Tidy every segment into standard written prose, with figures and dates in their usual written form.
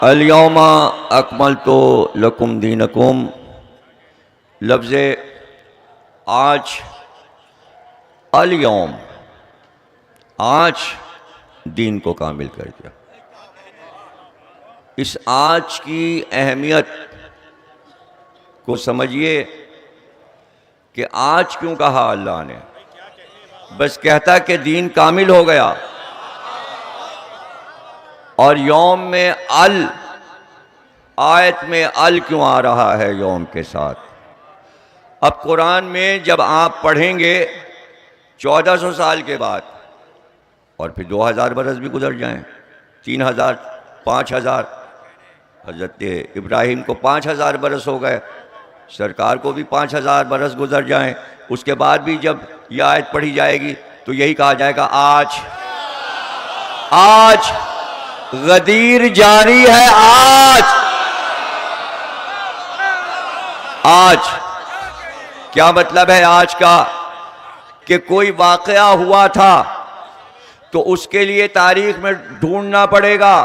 अल-यौमा अकमलतु लकुम दीनकुम, लफ्ज़ आज, अल-यौम, आज दीन को कामिल कर दिया। इस आज की अहमियत को समझिए कि आज क्यों कहा अल्लाह ने। बस कहता कि दीन कामिल हो गया, और यौम में अल, आयत में अल क्यों आ रहा है यौम के साथ। अब कुरान में जब आप पढ़ेंगे 1400 साल के बाद, और फिर 2000 बरस भी गुजर जाएं, 3000, 5000, हज़रत इब्राहिम को 5000 बरस हो गए, सरकार को भी 5000 बरस गुजर जाएं, उसके बाद भी जब यह आयत पढ़ी जाएगी तो यही कहा जाएगा आज, आज गदीर जारी है। आज क्या मतलब है आज का? कि कोई वाक़या हुआ था तो उसके लिए तारीख में ढूंढना पड़ेगा,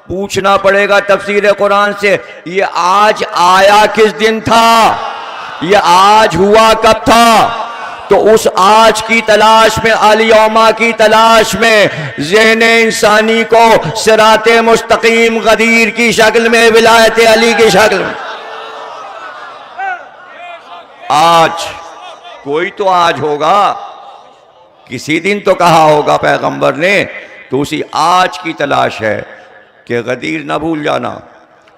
पूछना पड़ेगा तफसीर कुरान से, ये आज आया किस दिन था, ये आज हुआ कब था। तो उस आज की तलाश में, अल-यौमा की तलाश में, ज़हन इंसानी को सिराते मुस्तकीम गदीर की शक्ल में, विलायत अली की शक्ल में, आज कोई तो आज होगा, किसी दिन तो कहा होगा पैगंबर ने। तो उसी आज की तलाश है कि गदीर न भूल जाना।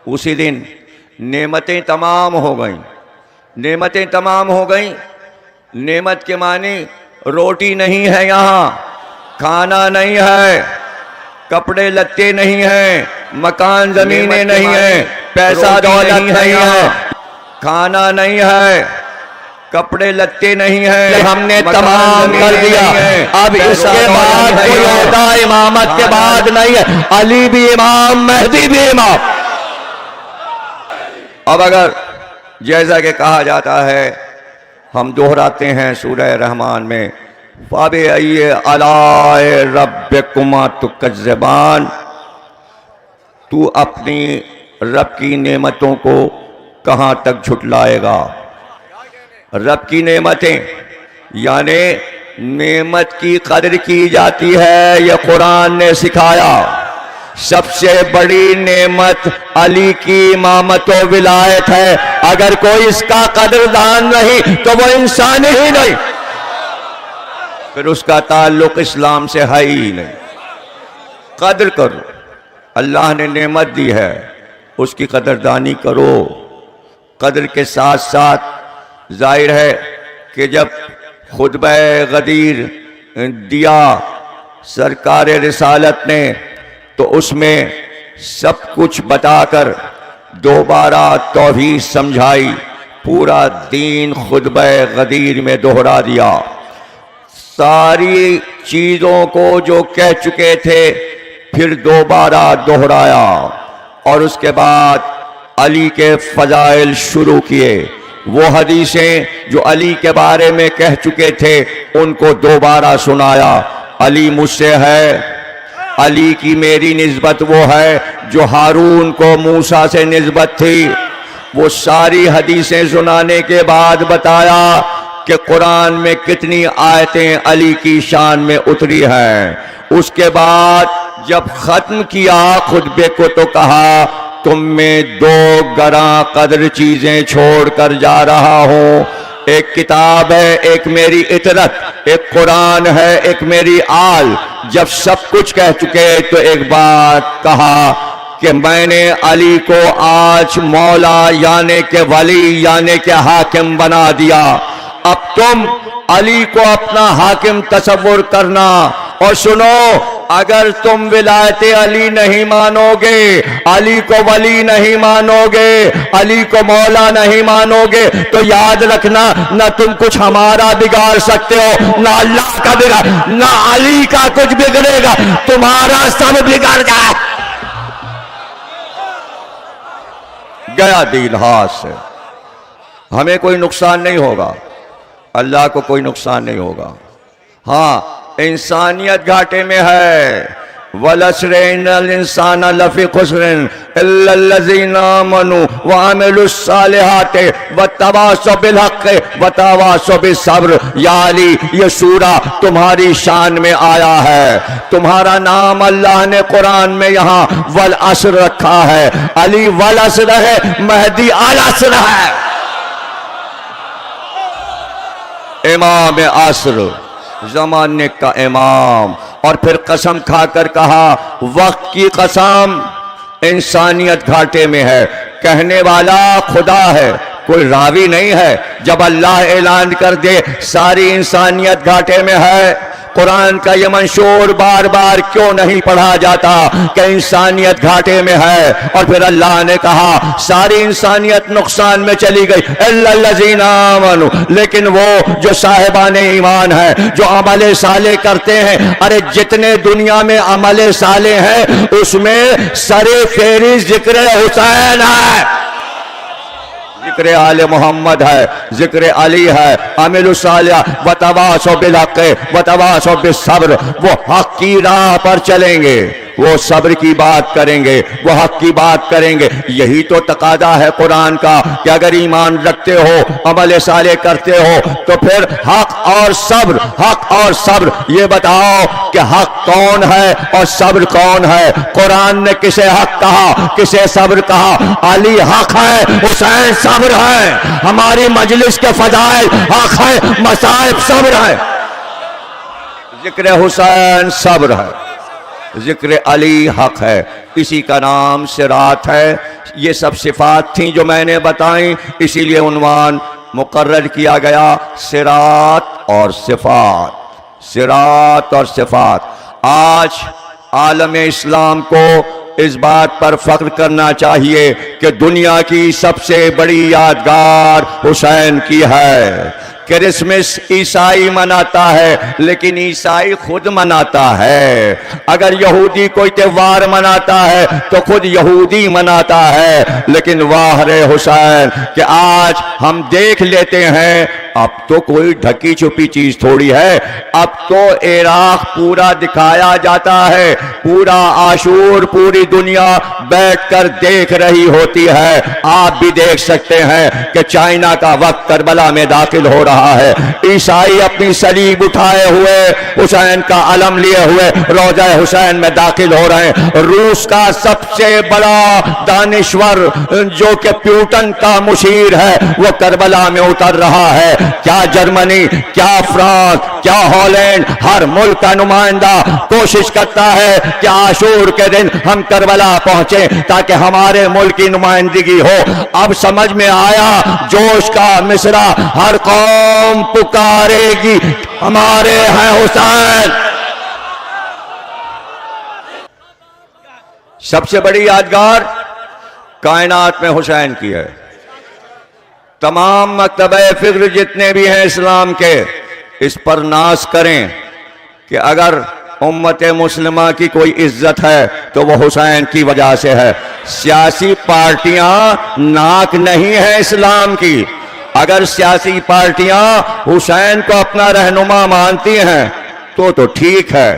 उसी दिन नेमतें तमाम हो गईं, नेमतें तमाम हो गईं। नेमत के मानी रोटी नहीं है यहाँ, खाना नहीं है, कपड़े लत्ते नहीं हैं, मकान जमीनें नहीं है, पैसा दौलत नहीं है, खाना नहीं है, कपड़े लत्ते नहीं हैं, हमने तमाम कर दिया। अब इसके बाद कोई होता इमामत के बाद नहीं है, अली भी इमाम, मेहदी भी इमाम। अब अगर जैसा कि कहा जाता है, हम दोहराते हैं सूरह रहमान में, फ़ाबिअय्यि आलाए रब्बिकुमा तुकज़्ज़िबान, तू अपनी रब की नेमतों को कहाँ तक झुटलाएगा। रब की नेमतें यानी नेमत की कदर की जाती है, यह कुरान ने सिखाया। सबसे बड़ी नेमत अली की इमामत व विलायत है। अगर कोई इसका कदरदान नहीं तो वो इंसान ही नहीं, फिर उसका ताल्लुक इस्लाम से है ही नहीं। कदर करो, अल्लाह ने नेमत दी है, उसकी कदरदानी करो। कदर के साथ साथ जाहिर है कि जब खुतबा गदीर दिया सरकार रिसालत ने, तो उसमें सब कुछ बताकर दोबारा तौहीद समझाई, पूरा दीन खुतबा गदीर में दोहरा दिया। सारी चीज़ों को जो कह चुके थे फिर दोबारा दोहराया, और उसके बाद अली के फ़ज़ाइल शुरू किए। वो हदीसें जो अली के बारे में कह चुके थे उनको दोबारा सुनाया। अली मुझसे है, अली की मेरी निस्बत वो है जो हारून को मूसा से निस्बत थी। वो सारी हदीसें सुनाने के बाद बताया कि कुरान में कितनी आयतें अली की शान में उतरी हैं। उसके बाद जब ख़त्म किया खुतबे को तो कहा, तुम में दो गरा कदर चीज़ें छोड़ कर जा रहा हूँ। एक किताब है, एक मेरी इतरत, एक कुरान है, एक मेरी आल। जब सब कुछ कह चुके तो एक बात कहा कि मैंने अली को आज मौला यानी के वली यानी के हाकिम बना दिया। अब तुम अली को अपना हाकिम तसव्वुर करना। और सुनो, अगर तुम विलायत अली नहीं मानोगे, अली को वली नहीं मानोगे, अली को मौला नहीं मानोगे, तो याद रखना ना तुम कुछ हमारा बिगाड़ सकते हो, ना अल्लाह का बिगाड़, ना अली का कुछ बिगड़ेगा, तुम्हारा सब बिगड़ जाए। गया दीन हाथ से, हमें कोई नुकसान नहीं होगा, अल्लाह को कोई नुकसान नहीं होगा। हाँ, इंसानियत घाटे में है, वलस्र इन्नल इंसान लफी खुस्रिन इल्लल्लज़ीना आमनू व अमिलुस्सालिहाति वतवासौ बिल हक़्क़ि वतवासौ बिस्सब्र। या अली, ये सूरा तुम्हारी शान में आया है, तुम्हारा नाम अल्लाह ने कुरान में यहाँ वल असर रखा है। अली वल असर है, महदी अल असर है। इमाम असर, जमाने का इमाम। और फिर कसम खाकर कहा, वक्त की कसम, इंसानियत घाटे में है। कहने वाला खुदा है, कोई रावी नहीं है। जब अल्लाह ऐलान कर दे सारी इंसानियत घाटे में है। कुरान का ये मंशूर बार बार क्यों नहीं पढ़ा जाता कि इंसानियत घाटे में है। और फिर अल्लाह ने कहा सारी इंसानियत नुकसान में चली गई इल्लल्लज़ीना आमनू, लेकिन वो जो साहिबाने ईमान है, जो अमले साले करते हैं। अरे जितने दुनिया में अमले साले हैं उसमें सरे फेरी जिक्र हुसैन है, जिक्र आले मोहम्मद है, जिक्र अली है। अमिलुस्सालिह वतवासौ बिल हक़्क़ि वतवासौ बिस्सब्र। वो हक की राह पर चलेंगे, वो सब्र की बात करेंगे, वो हक की बात करेंगे। यही तो तकादा है कुरान का कि अगर ईमान रखते हो, अमल साले करते हो, तो फिर हक और सब्र, हक और सब्र। ये बताओ कि हक कौन है और सब्र कौन है? कुरान ने किसे हक कहा, किसे सब्र कहा? अली हक है, हुसैन सब्र है। हमारी मजलिस के फजाइल हक है, मसाइब सब्र है। जिक्र हुसैन सब्र है, जिक्र अली हक है। इसी का नाम सिरात है। ये सब सिफात थी जो मैंने बताई, इसीलिए उन्वान मुकर्रर किया गया, सिरात और सिफात, सिरात और सिफात। आज आलम इस्लाम को इस बात पर फख्र करना चाहिए कि दुनिया की सबसे बड़ी यादगार हुसैन की है। क्रिसमस ईसाई मनाता है, लेकिन ईसाई खुद मनाता है। अगर यहूदी कोई त्योहार मनाता है तो खुद यहूदी मनाता है। लेकिन वाह रे हुसैन कि आज हम देख लेते हैं, अब तो कोई ढकी छुपी चीज थोड़ी है। अब तो इराक पूरा दिखाया जाता है, पूरा आशूर पूरी दुनिया बैठकर देख रही होती है। आप भी देख सकते हैं कि चाइना का वक्त करबला में दाखिल हो रहा है। ईसाई अपनी सलीब उठाए हुए, हुसैन का अलम लिए हुए रोजा हुसैन में दाखिल हो रहे हैं। रूस का सबसे बड़ा दानिश्वर जो कि प्यूटन का मुशीर है, वो करबला में उतर रहा है। क्या जर्मनी, क्या फ्रांस, क्या हॉलैंड, हर मुल्क का नुमाइंदा कोशिश करता है कि आशूर के दिन हम करबला पहुंचे ताकि हमारे मुल्क की नुमाइंदगी हो। अब समझ में आया जोश का मिसरा, हर कौम पुकारेगी हमारे हैं हुसैन। सबसे बड़ी यादगार कायनात में हुसैन की है। तमाम मकतबे फिक्र जितने भी हैं इस्लाम के, इस पर नाज करें कि अगर उम्मत मुस्लिमा की कोई इज्जत है तो वो हुसैन की वजह से है। सियासी पार्टियां नाक नहीं है इस्लाम की। अगर सियासी पार्टियां हुसैन को अपना रहनुमा मानती हैं तो ठीक है,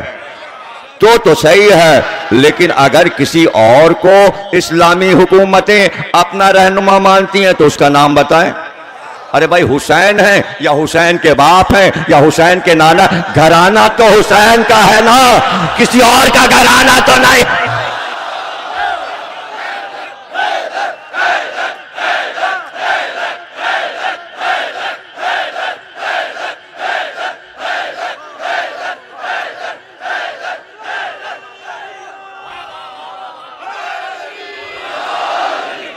तो सही है। लेकिन अगर किसी और को इस्लामी हुकूमतें अपना रहनुमा मानती हैं तो उसका नाम बताएं। अरे भाई, हुसैन है या हुसैन के बाप है या हुसैन के नाना? घराना तो हुसैन का है ना, किसी और का घराना तो नहीं।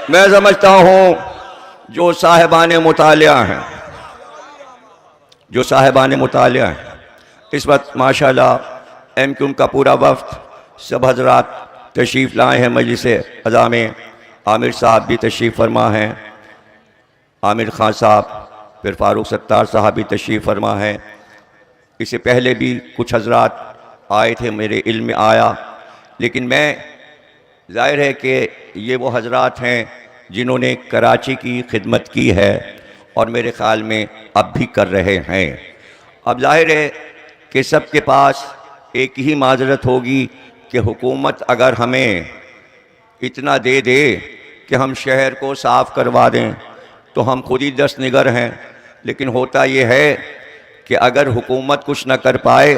मैं समझता हूं जो साहिबाने मुतालिया हैं, जो साहिबाने मुतालिया हैं, इस वक्त माशाल्लाह एमक्यूम का पूरा वफ्द, सब हजरात तशरीफ़ लाए हैं। मजलिस अज़ा में आमिर साहब भी तशरीफ़ फरमा हैं, आमिर खान साहब, फिर फ़ारूक सत्तार साहब भी तशरीफ़ फरमा हैं। इससे पहले भी कुछ हजरात आए थे, मेरे इल्म में आया। लेकिन मैं, जाहिर है कि ये वो हजरात हैं जिन्होंने कराची की खिदमत की है और मेरे ख़्याल में अब भी कर रहे हैं। अब जाहिर है कि सब के पास एक ही माजरत होगी कि हुकूमत अगर हमें इतना दे दे कि हम शहर को साफ़ करवा दें तो हम खुद ही दस्त निगर हैं। लेकिन होता ये है कि अगर हुकूमत कुछ न कर पाए,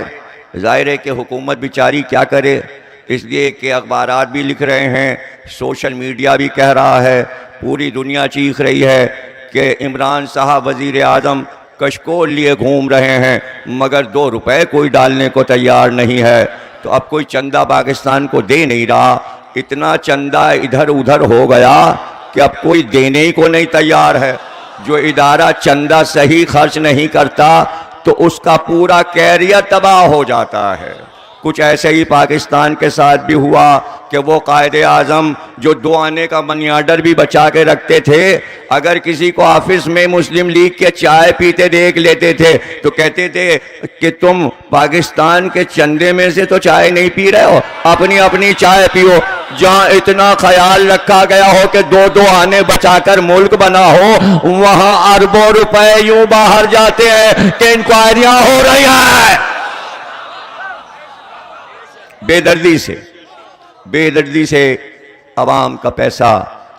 ज़ाहिर है कि हुकूमत बेचारी क्या करे। इसलिए कि अखबारात भी लिख रहे हैं, सोशल मीडिया भी कह रहा है, पूरी दुनिया चीख रही है कि इमरान साहब वज़ीर आज़म कशकोल लिए घूम रहे हैं मगर 2 रुपए कोई डालने को तैयार नहीं है। तो अब कोई चंदा पाकिस्तान को दे नहीं रहा, इतना चंदा इधर उधर हो गया कि अब कोई देने ही को नहीं तैयार है। जो इदारा चंदा सही खर्च नहीं करता तो उसका पूरा कैरियर तबाह हो जाता है। कुछ ऐसे ही पाकिस्तान के साथ भी हुआ कि वो कायदे आज़म जो 2 आने का मनी ऑर्डर भी बचा के रखते थे, अगर किसी को ऑफिस में मुस्लिम लीग के चाय पीते देख लेते थे तो कहते थे कि तुम पाकिस्तान के चंदे में से तो चाय नहीं पी रहे हो, अपनी अपनी चाय पियो। जहाँ इतना ख्याल रखा गया हो कि 2-2 आने बचाकर मुल्क बना हो, वहाँ अरबों रुपए यूं बाहर जाते हैं कि इंक्वायरियां हो रही हैं। बेदर्दी से अवाम का पैसा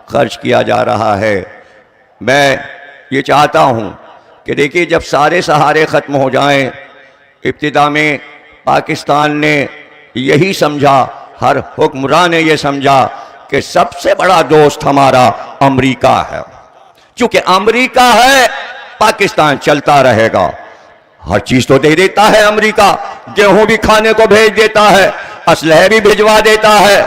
खर्च किया जा रहा है। मैं ये चाहता हूँ कि देखिए, जब सारे सहारे ख़त्म हो जाएं, इब्तिदा में पाकिस्तान ने यही समझा, हर हुक्मरान ने यह समझा कि सबसे बड़ा दोस्त हमारा अमेरिका है। चूंकि अमेरिका है, पाकिस्तान चलता रहेगा। हर चीज तो दे देता है अमेरिका, गेहूं भी खाने को भेज देता है, असलहे भी भिजवा देता है,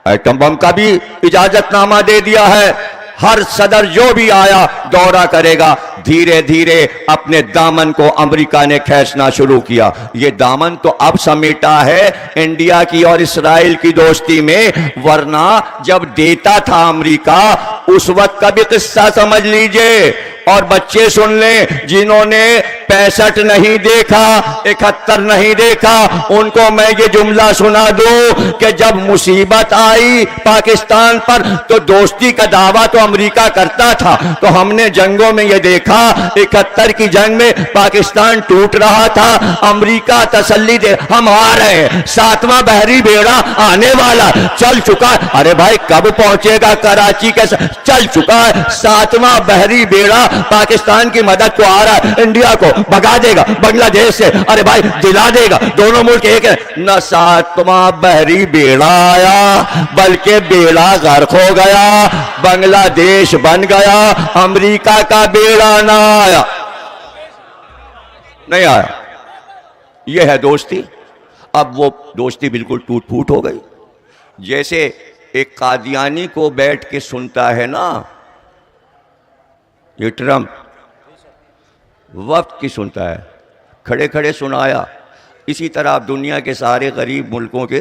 एटम बम का भी इजाजतनामा दे दिया है। हर सदर जो भी आया दौरा करेगा। धीरे धीरे अपने दामन को अमेरिका ने खींचना शुरू किया। ये दामन तो अब समेटा है इंडिया की और इस्राइल की दोस्ती में, वरना जब देता था अमेरिका उस वक्त का भी किस्सा समझ लीजिए। और बच्चे सुन लें, जिन्होंने 65 नहीं देखा, 71 नहीं देखा, उनको मैं ये जुमला सुना दूं कि जब मुसीबत आई पाकिस्तान पर तो दोस्ती का दावा तो अमेरिका करता था। तो हमने जंगों में ये देखा, 71 की जंग में पाकिस्तान टूट रहा था, अमेरिका तसल्ली दे हम आ रहे हैं, 7वां बहरी बेड़ा आने वाला, चल चुका। अरे भाई कब पहुंचेगा कराची के? चल चुका है 7वां बहरी बेड़ा, पाकिस्तान की मदद को आ रहा है, इंडिया को भगा देगा बांग्लादेश से। अरे भाई दिला देगा, दोनों मुल्क एक है। न 7वां बहरी बेड़ा आया बल्कि बेड़ा गर्क हो गया, बांग्लादेश बन गया, अमेरिका का बेड़ा ना आया, नहीं आया। यह है दोस्ती। अब वो दोस्ती बिल्कुल टूट फूट हो गई। जैसे एक कादियानी को बैठ के सुनता है ना ये ट्रम्प, वक्त की सुनता है, खड़े खड़े सुनाया। इसी तरह आप दुनिया के सारे गरीब मुल्कों के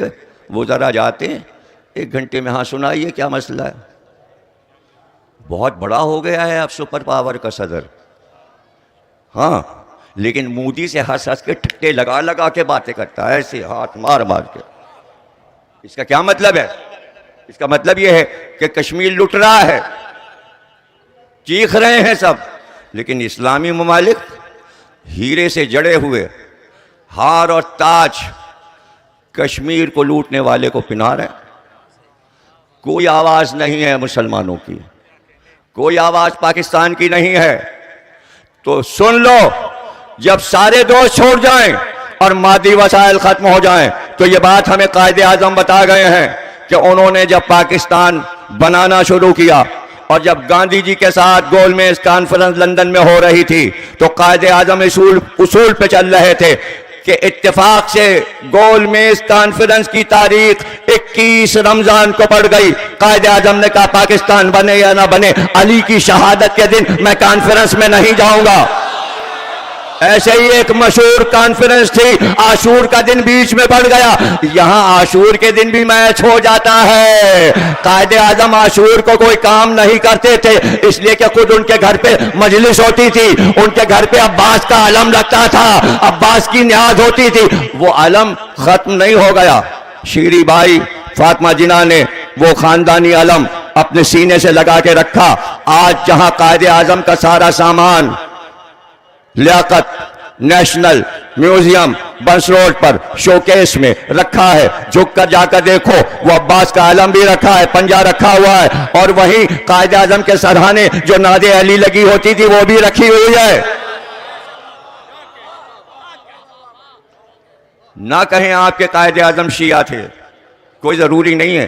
वो ज़रा जाते हैं, 1 घंटे में हाँ सुनाइए क्या मसला है। बहुत बड़ा हो गया है अब सुपर पावर का सदर, हाँ, लेकिन मोदी से हंस हंस के ठट्टे लगा लगा के बातें करता है, ऐसे हाथ मार मार के। इसका क्या मतलब है? इसका मतलब यह है कि कश्मीर लुट रहा है, चीख रहे हैं सब, लेकिन इस्लामी ममालिक हीरे से जड़े हुए हार और ताज कश्मीर को लूटने वाले को पिना रहे हैं। कोई आवाज नहीं है मुसलमानों की, कोई आवाज पाकिस्तान की नहीं है। तो सुन लो, जब सारे दोस्त छोड़ जाएं और मादी वसाइल खत्म हो जाएं, तो ये बात हमें कायदे आजम बता गए हैं कि उन्होंने जब पाकिस्तान बनाना शुरू किया और जब गांधी जी के साथ गोलमेज कॉन्फ्रेंस लंदन में हो रही थी, तो कायदे आजम उसूल पे चल रहे थे कि इत्तेफाक से गोलमेज कॉन्फ्रेंस की तारीख 21 रमजान को पड़ गई। कायदे आजम ने कहा पाकिस्तान बने या ना बने, अली की शहादत के दिन मैं कॉन्फ्रेंस में नहीं जाऊंगा। ऐसे ही एक मशहूर कॉन्फ्रेंस थी, आशूर का दिन बीच में पड़ गया, यहां आशूर के दिन भी मैच हो जाता है। कायदे आजम आशूर को कोई काम नहीं करते थे, इसलिए कि खुद उनके घर पे मजलिस होती थी, उनके घर पे अब्बास का अलम लगता था, अब्बास की न्याज होती थी। वो अलम खत्म नहीं हो गया। शीरी बाई फातिमा जिन्ना ने वो खानदानी अलम अपने सीने से लगा के रखा। आज जहां कायदे आजम का सारा सामान, लियाकत, नेशनल म्यूजियम बंस रोड पर शोकेस में रखा है, झुक कर जाकर देखो, वो अब्बास का आलम भी रखा है, पंजा रखा हुआ है, और वहीं कायदे आजम के सरहाने जो नादे अली लगी होती थी वो भी रखी हुई है। ना कहें आपके कायदे आजम शिया थे, कोई जरूरी नहीं है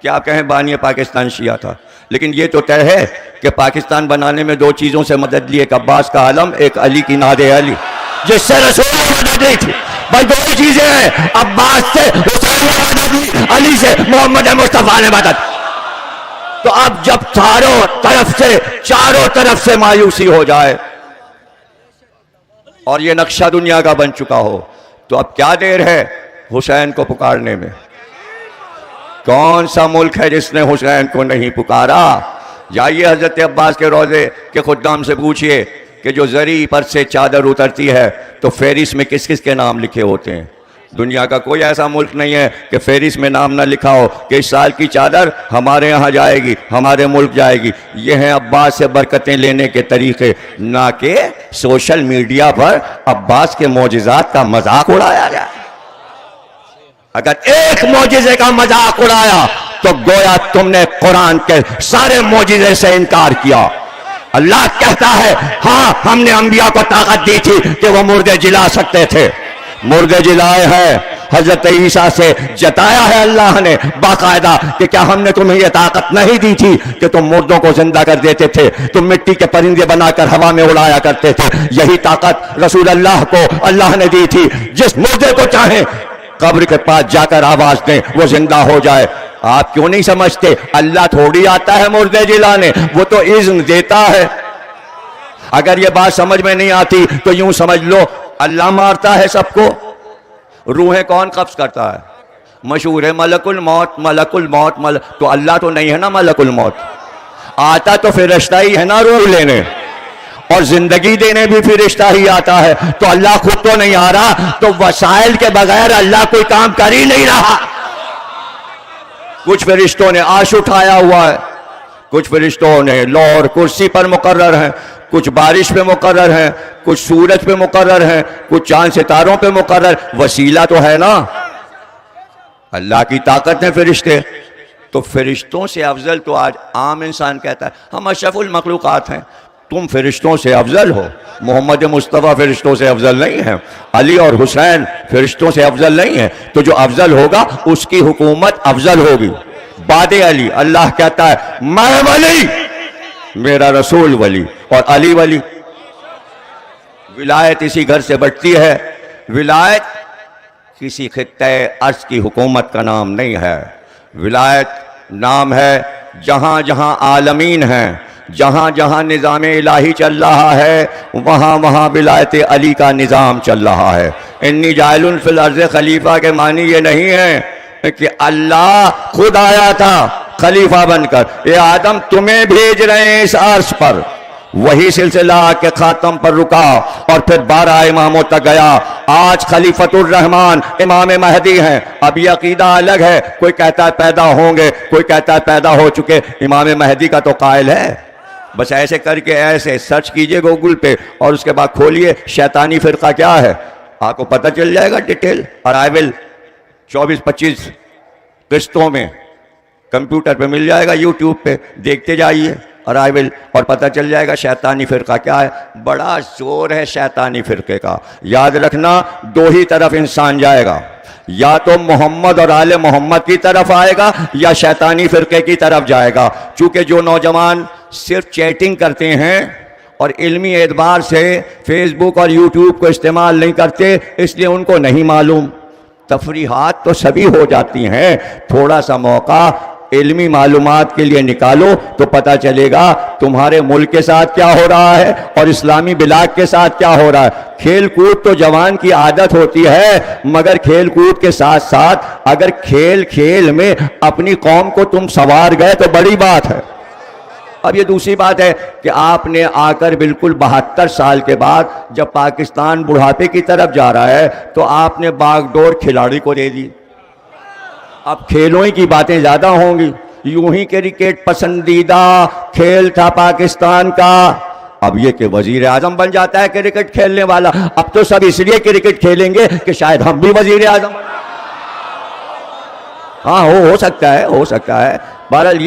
कि आप कहें बानी पाकिस्तान शिया था, लेकिन ये तो तय है कि पाकिस्तान बनाने में दो चीजों से मदद ली, एक अब्बास का आलम, एक अली की नादे अली, जिससे रसूल ने मदद ली थी। भाई दो ही चीजें हैं, अब्बास से हुसैन ने मदद ली, अली से मोहम्मद मुस्तफा ने मदद। तो अब जब चारों तरफ से मायूसी हो जाए और ये नक्शा दुनिया का बन चुका हो, तो अब क्या देर है हुसैन को पुकारने में? कौन सा मुल्क है जिसने हुसैन को नहीं पुकारा? जाइए हजरत अब्बास के रोजे के खुद्दाम से पूछिए कि जो जरी पर से चादर उतरती है तो फेरिस में किस किस के नाम लिखे होते हैं। दुनिया का कोई ऐसा मुल्क नहीं है कि फेरिस में नाम ना लिखा हो कि इस साल की चादर हमारे यहाँ जाएगी, हमारे मुल्क जाएगी। ये हैं अब्बास से बरकतें लेने के तरीके, ना कि सोशल मीडिया पर अब्बास के मोजिज़ात का मजाक उड़ाया जाए। अगर एक मोजिज़े का मजाक उड़ाया तो गोया तुमने कुरान के सारे मोजिज़े से इनकार किया। अल्लाह कहता है हाँ, हमने अंबिया को ताकत दी थी कि वो मुर्दे जिला सकते थे, मुर्दे जिलाए हैं। हजरत ईसा से जताया है अल्लाह ने बाकायदा कि क्या हमने तुम्हें यह ताकत नहीं दी थी कि तुम मुर्दों को जिंदा कर देते थे, तुम मिट्टी के परिंदे बनाकर हवा में उड़ाया करते थे। यही ताकत रसूल अल्लाह को अल्लाह ने दी थी। जिस मुर्दे को चाहे कब्र के पास जाकर आवाज दें, वो जिंदा हो जाए। आप क्यों नहीं समझते? अल्लाह थोड़ी आता है मुर्दे जिलाने, वो तो इज़्न देता है। अगर ये बात समझ में नहीं आती तो यूं समझ लो अल्लाह मारता है सबको, रूहें कौन कब्ज करता है? मशहूर है मलकुल मौत, मलकुल मौत, तो अल्लाह तो नहीं है ना मलकुल मौत, आता तो फिरिश्ता ही है ना रूह लेने, और जिंदगी देने भी फिरिश्ता ही आता है। तो अल्लाह खुद तो नहीं आ रहा, तो वसाइल के बगैर अल्लाह कोई काम कर ही नहीं रहा। कुछ फरिश्तों ने आश उठाया हुआ है, कुछ फरिश्तों ने लौर कुर्सी पर मुकर्रर हैं, कुछ बारिश पे मुकर्रर हैं, कुछ सूरज पे मुकर्रर हैं, कुछ चांद सितारों पे मुकर्रर। वसीला तो है ना अल्लाह की ताकत है फरिश्ते। तो फरिश्तों से अफजल तो आज आम इंसान कहता है हम अशरफुल मखलूकात हैं। तुम फरिश्तों से अफजल हो, मोहम्मद मुस्तफ़ा फरिश्तों से अफजल नहीं है, अली और हुसैन फरिश्तों से अफजल नहीं है। तो जो अफजल होगा उसकी हुकूमत अफजल होगी। बादे अली अल्लाह कहता है मैं वली, मेरा रसूल वली और अली वली। विलायत इसी घर से बढ़ती है। विलायत किसी खित्ते अर्ज़ की हुकूमत का नाम नहीं है। विलायत नाम है जहाँ जहाँ आलमीन हैं, जहाँ जहाँ निज़ाम इलाही चल रहा है, वहाँ वहाँ विलायत अली का निज़ाम चल रहा है। इन्नी जाइलुन फिल अर्ज़ खलीफा के मानी ये नहीं है कि अल्लाह खुद आया था खलीफा बनकर, ये आदम तुम्हें भेज रहे हैं इस अर्श पर। वही सिलसिला के खातम पर रुका और फिर 12 इमामों तक गया। आज खलीफतुर रहमान इमाम महदी हैं। अब ये अकीदा अलग है, कोई कहता है पैदा होंगे, कोई कहता है पैदा हो चुके। इमाम महदी का तो कायल है। बस ऐसे करके ऐसे सर्च कीजिए गूगल पे और उसके बाद खोलिए शैतानी फिरका क्या है, आपको पता चल जाएगा डिटेल। अराइवल 24-25 किस्तों में कंप्यूटर पे मिल जाएगा, यूट्यूब पे देखते जाइए अराइवल और पता चल जाएगा शैतानी फिरका क्या है। बड़ा जोर है शैतानी फिरके का। याद रखना दो ही तरफ इंसान जाएगा, या तो मोहम्मद और आले मोहम्मद की तरफ आएगा या शैतानी फिरके की तरफ जाएगा। चूंकि जो नौजवान सिर्फ चैटिंग करते हैं और इल्मी एतबार से फेसबुक और यूट्यूब को इस्तेमाल नहीं करते, इसलिए उनको नहीं मालूम। तफरीहात तो सभी हो जाती हैं, थोड़ा सा मौका इल्मी मालूमात के लिए निकालो तो पता चलेगा तुम्हारे मुल्क के साथ क्या हो रहा है और इस्लामी बिलाद के साथ क्या हो रहा है। खेल कूद तो जवान की आदत होती है, मगर खेल कूद के साथ साथ अगर खेल खेल में अपनी कौम को तुम संवार गए तो बड़ी बात है। अब ये दूसरी बात है कि आपने आकर बिल्कुल 72 साल के बाद जब पाकिस्तान बुढ़ापे की तरफ जा रहा है तो आपने बागडोर खिलाड़ी को दे दी। अब खेलों की बातें ज़्यादा होंगी। यूं ही क्रिकेट पसंदीदा खेल था पाकिस्तान का, अब ये कि वजीर आजम बन जाता है क्रिकेट खेलने वाला। अब तो सब इसलिए क्रिकेट खेलेंगे कि शायद हम भी वजीर आजम। हाँ, हो सकता है, हो सकता है। बहरहाल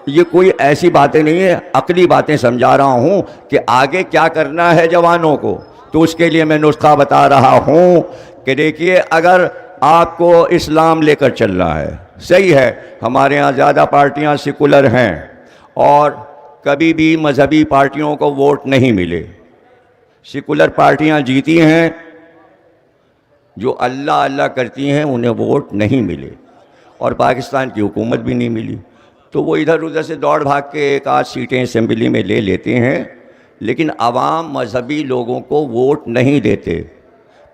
ये कोई ऐसी बातें नहीं है, अकली बातें समझा रहा हूँ कि आगे क्या करना है जवानों को, तो उसके लिए मैं नुस्खा बता रहा हूँ कि देखिए, अगर आपको इस्लाम लेकर चलना है, सही है, हमारे यहाँ ज़्यादा पार्टियाँ सेकुलर हैं और कभी भी मजहबी पार्टियों को वोट नहीं मिले। सेकुलर पार्टियाँ जीती हैं, जो अल्लाह अल्लाह करती हैं उन्हें वोट नहीं मिले, और पाकिस्तान की हुकूमत भी नहीं मिली। तो वो इधर उधर से दौड़ भाग के एक आध सीटें असेंबली में ले लेते हैं, लेकिन आवाम मजहबी लोगों को वोट नहीं देते।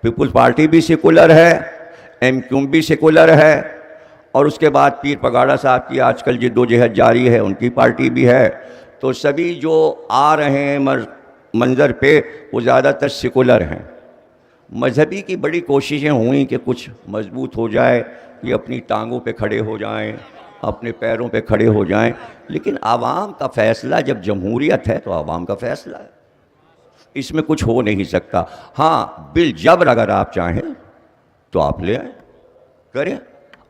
पीपुल्स पार्टी भी सेकुलर है, एमक्यूम भी सेकुलर है, और उसके बाद पीर पगाड़ा साहब की आजकल जद्दोजहद जारी है, उनकी पार्टी भी है। तो सभी जो आ रहे हैं मंज़र पे वो ज़्यादातर सेकुलर हैं। मजहबी की बड़ी कोशिशें हुई कि कुछ मजबूत हो जाए, ये अपनी टांगों पे खड़े हो जाएं, अपने पैरों पे खड़े हो जाएं, लेकिन आवाम का फ़ैसला, जब जमहूरियत है तो आवाम का फ़ैसला है, इसमें कुछ हो नहीं सकता। हाँ, बिल जबर अगर आप चाहें तो आप ले आए, करें।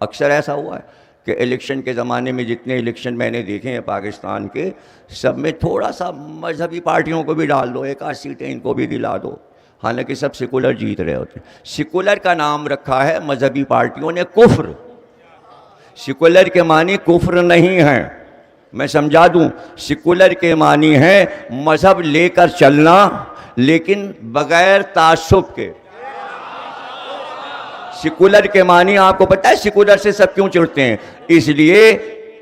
अक्सर ऐसा हुआ है कि इलेक्शन के ज़माने में जितने इलेक्शन मैंने देखे हैं पाकिस्तान के, सब में थोड़ा सा मजहबी पार्टियों को भी डाल दो, एक आध सीटें इनको भी दिला दो, हालांकि सब सेकुलर जीत रहे होते हैं। सेकुलर का नाम रखा है मजहबी पार्टियों ने कुफ्र। सेकुलर के मानी कुफ्र नहीं है, मैं समझा दूं, सेकुलर के मानी है मजहब लेकर चलना, लेकिन बगैर तासुब के। सेकुलर के मानी आपको पता है सेकुलर से सब क्यों चिढ़ते हैं? इसलिए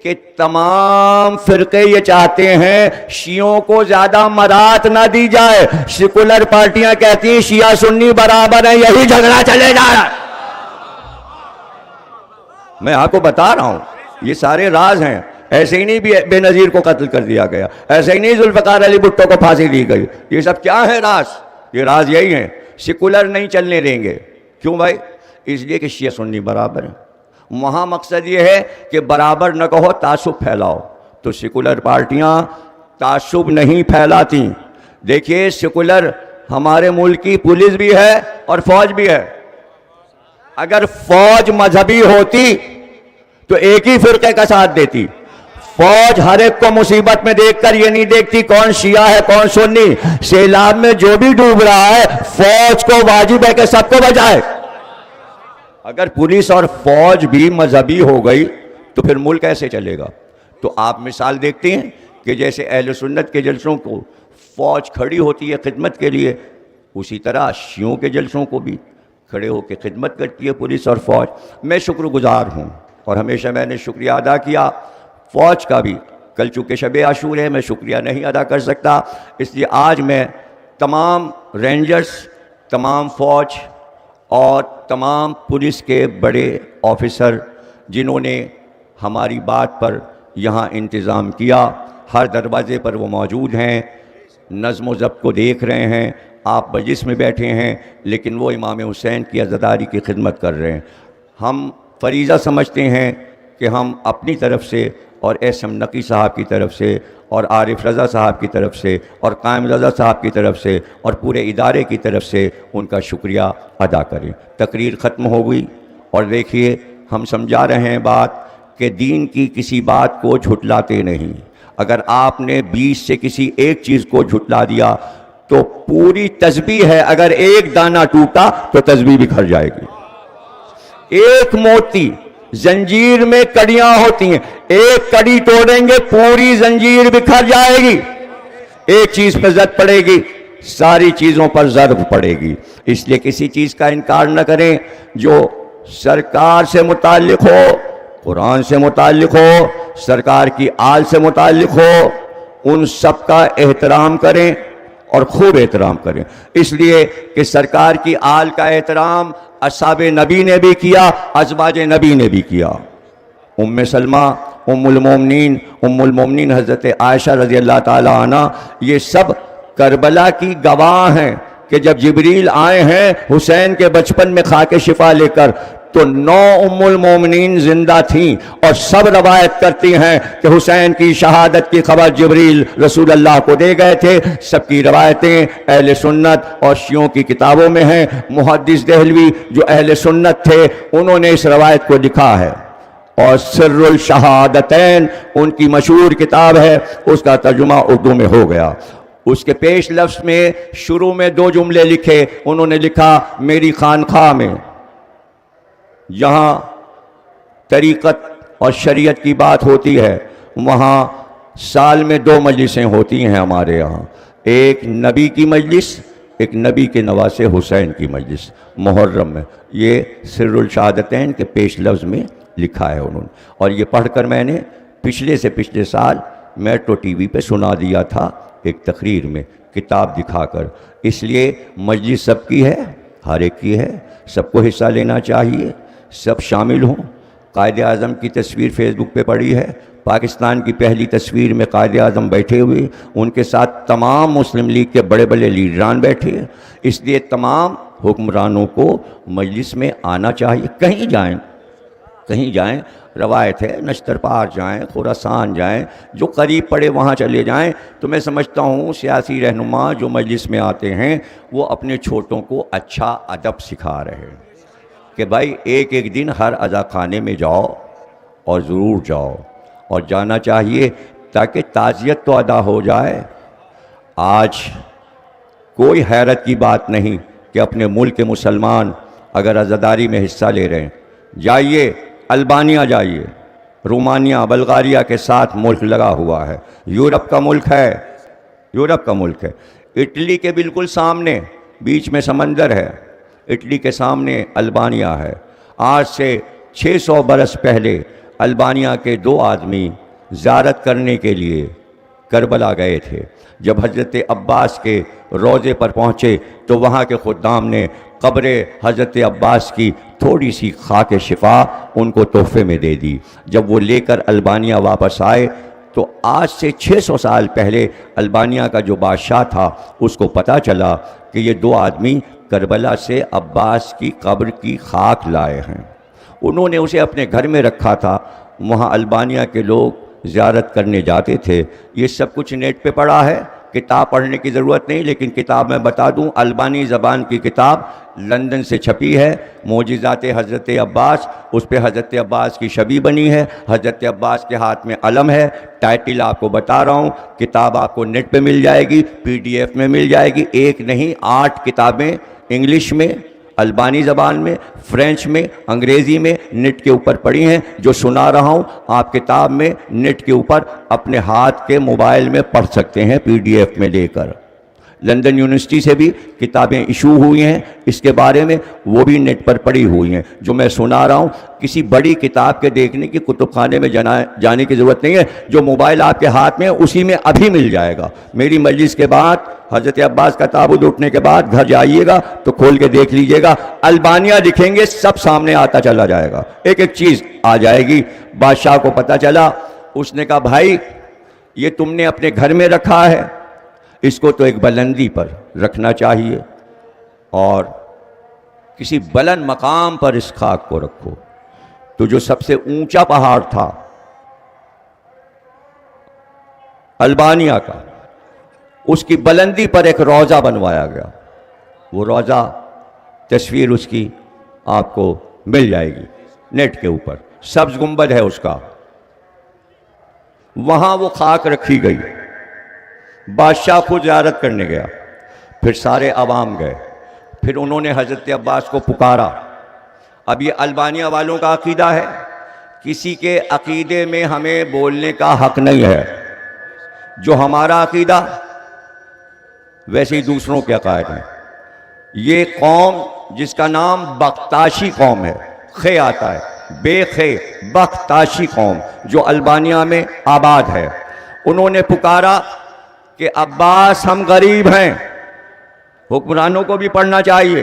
कि तमाम फिरके ये चाहते हैं शियों को ज्यादा मरात ना दी जाए। सेकुलर पार्टियां कहती हैं शिया सुन्नी बराबर है, यही झगड़ा चले जा रहा है। मैं आपको बता रहा हूं, ये सारे राज हैं। ऐसे ही नहीं बेनजीर को कत्ल कर दिया गया, ऐसे ही नहीं जुल्फकार अली भुट्टो को फांसी दी गई। ये सब क्या है राज? ये राज यही है, सेकुलर नहीं चलने देंगे। क्यों भाई? इसलिए कि शिया सुन्नी बराबर है। वहाँ मकसद ये है कि बराबर न कहो, तासुब फैलाओ। तो सेकुलर पार्टियाँ तासुब नहीं फैलाती। देखिए, सेकुलर हमारे मुल्क की पुलिस भी है और फौज भी है। अगर फौज मजहबी होती तो एक ही फिरके का साथ देती। फौज हर एक को मुसीबत में देखकर ये नहीं देखती कौन शिया है कौन सुन्नी। सैलाब में जो भी डूब रहा है, फौज को वाजिब है कि सबको बचाए। अगर पुलिस और फौज भी मजहबी हो गई तो फिर मुल्क कैसे चलेगा? तो आप मिसाल देखते हैं कि जैसे अहले सुन्नत के जलसों को फौज खड़ी होती है खिदमत के लिए, उसी तरह शियों के जलसों को भी खड़े होकर खिदमत करती है पुलिस और फौज। मैं शुक्रगुजार हूँ और हमेशा मैंने शुक्रिया अदा किया फौज का भी। कल चूँकि शब आशूर है, मैं शुक्रिया नहीं अदा कर सकता, इसलिए आज मैं तमाम रेंजर्स, तमाम फौज और तमाम पुलिस के बड़े ऑफिसर जिन्होंने हमारी बात पर यहाँ इंतज़ाम किया, हर दरवाज़े पर वो मौजूद हैं, नज़्म व ज़ब्त को देख रहे हैं। आप मजलिस में बैठे हैं लेकिन वो इमाम हुसैन की अज़ादारी की खिदमत कर रहे हैं। हम फरीज़ा समझते हैं कि हम अपनी तरफ से और एसएम नकी साहब की तरफ से और आरिफ रज़ा साहब की तरफ से और कायम रज़ा साहब की तरफ से और पूरे इदारे की तरफ से उनका शुक्रिया अदा करें। तकरीर ख़त्म हो गई और देखिए, हम समझा रहे हैं बात कि दीन की किसी बात को झुटलाते नहीं। अगर आपने 20 से किसी एक चीज़ को झुटला दिया तो पूरी तस्बीह है, अगर एक दाना टूटा तो तस्बीह बिखर जाएगी। एक मोती जंजीर में कड़ियां होती हैं, एक कड़ी तोड़ेंगे पूरी जंजीर बिखर जाएगी। एक चीज पर जद पड़ेगी, सारी चीजों पर ज़र्ब पड़ेगी। इसलिए किसी चीज का इनकार न करें जो सरकार से मुताल्लिक हो, कुरान से मुताल्लिक हो, सरकार की आल से मुताल्लिक हो, उन सब का एहतराम करें और खूब एहतराम करें। इसलिए कि सरकार की आल का एहतराम असहाब नबी ने भी किया, अज़वाज नबी ने भी किया। उम्मे सलमा, उम्मुल मोमिनीन हज़रत आयशा रज़ी अल्लाह ताला अन्हा, ये सब करबला की गवाह हैं कि जब जिब्रील आए हैं हुसैन के बचपन में खाके शिफा लेकर, तो 9 उम्मुल मोमिनीन जिंदा थीं और सब रवायत करती हैं कि हुसैन की शहादत की खबर जिब्रील रसूल अल्लाह को दे गए थे। सबकी रवायतें अहले सुन्नत और शियों की किताबों में हैं। मुहद्दिस देहलवी जो अहले सुन्नत थे उन्होंने इस रवायत को लिखा है और सिर्रुल शहादतैन उनकी मशहूर किताब है, उसका तर्जुमा उर्दू में हो गया। उसके पेश लफ्ज़ में शुरू में 2 जुमले लिखे। उन्होंने लिखा, मेरी खानखा में जहाँ तरीक़त और शरीयत की बात होती है वहाँ साल में 2 मजलिसें होती हैं हमारे यहाँ, एक नबी की मजलिस, एक नबी के नवासे हुसैन की मजलिस मुहर्रम में। ये सिर्रुल शहादतैन के पेश लफ्ज़ में लिखा है उन्होंने, और ये पढ़कर मैंने पिछले से पिछले साल मेट्रो टीवी पे सुना दिया था एक तकरीर में किताब दिखाकर। इसलिए मजलिस सबकी है, हर एक की है, सबको हिस्सा लेना चाहिए, सब शामिल हों। कायदे आज़म की तस्वीर फेसबुक पे पड़ी है, पाकिस्तान की पहली तस्वीर में कायदे आज़म बैठे हुए, उनके साथ तमाम मुस्लिम लीग के बड़े बड़े लीडरान बैठे हैं। इसलिए तमाम हुक्मरानों को मजलिस में आना चाहिए। कहीं जाएं, रवायत है नश्तरपार जाएं, खुरासान जाएं, जो करीब पड़े वहाँ चले जाएं। तो मैं समझता हूँ सियासी रहनुमा जो मजलिस में आते हैं वो अपने छोटों को अच्छा अदब सिखा रहे हैं कि भाई एक एक दिन हर अज़ा खाने में जाओ और ज़रूर जाओ, और जाना चाहिए ताकि ताज़ियत तो अदा हो जाए। आज कोई हैरत की बात नहीं कि अपने मुल्क के मुसलमान अगर अज़ादारी में हिस्सा ले रहे हैं, जाइए अल्बानिया जाइए, रोमानिया बल्गारिया के साथ मुल्क लगा हुआ है, यूरोप का मुल्क है। इटली के बिल्कुल सामने बीच में समंदर है, इटली के सामने अल्बानिया है। आज से 600 बरस पहले अल्बानिया के 2 आदमी ज़ियारत करने के लिए करबला गए थे। जब हज़रत अब्बास के रोज़े पर पहुँचे तो वहाँ के खुद्दाम ने कब्र हज़रत अब्बास की थोड़ी सी खाक शिफा उनको तोहफे में दे दी। जब वो लेकर अल्बानिया वापस आए तो आज से 600 साल पहले अल्बानिया का जो बादशाह था उसको पता चला कि ये 2 आदमी करबला से अब्बास की कब्र की खाक लाए हैं। उन्होंने उसे अपने घर में रखा था। वहाँ अल्बानिया के लोग ज़ियारत करने जाते थे। ये सब कुछ नेट पे पड़ा है, किताब पढ़ने की ज़रूरत नहीं, लेकिन किताब मैं बता दूं, अल्बानी ज़बान की किताब लंदन से छपी है, मोजिज़ाते हज़रत अब्बास। उस पर हज़रत अब्बास की छवि बनी है, हज़रत अब्बास के हाथ में अलम है। टाइटल आपको बता रहा हूँ, किताब आपको नेट पे मिल जाएगी, PDF में मिल जाएगी। 1 नहीं 8 किताबें इंग्लिश में, अल्बानी ज़बान में, फ्रेंच में, अंग्रेज़ी में नेट के ऊपर पड़ी हैं। जो सुना रहा हूँ आप किताब में नेट के ऊपर अपने हाथ के मोबाइल में पढ़ सकते हैं PDF में लेकर। लंदन यूनिवर्सिटी से भी किताबें इशू हुई हैं इसके बारे में, वो भी नेट पर पड़ी हुई हैं। जो मैं सुना रहा हूँ किसी बड़ी किताब के देखने की कुतुबखाने में जाने की ज़रूरत नहीं है। जो मोबाइल आपके हाथ में है उसी में अभी मिल जाएगा। मेरी मजलिस के बाद हज़रत अब्बास का ताबूत उठने के बाद घर जाइएगा तो खोल के देख लीजिएगा, अल्बानिया दिखेंगे, सब सामने आता चला जाएगा, एक एक चीज़ आ जाएगी। बादशाह को पता चला, उसने कहा भाई ये तुमने अपने घर में रखा है, इसको तो एक बुलंदी पर रखना चाहिए और किसी बुलंद मकाम पर इस खाक को रखो। तो जो सबसे ऊंचा पहाड़ था अल्बानिया का, उसकी बुलंदी पर एक रोज़ा बनवाया गया। वो रोज़ा तस्वीर उसकी आपको मिल जाएगी नेट के ऊपर, सब्ज गुंबद है उसका, वहाँ वो खाक रखी गई। बादशाह खुद ज़ियारत करने गया, फिर सारे अवाम गए, फिर उन्होंने हज़रत अब्बास को पुकारा। अब ये अल्बानिया वालों का अकीदा है, किसी के अकीदे में हमें बोलने का हक नहीं है। जो हमारा अकीदा वैसे ही दूसरों के अकायद हैं। ये कौम जिसका नाम बख्ताशी कौम है, खे आता है, बेखे बख्ताशी कौम जो अल्बानिया में आबाद है, उन्होंने पुकारा कि अब्बास हम गरीब हैं। हुक्मरानों को भी पढ़ना चाहिए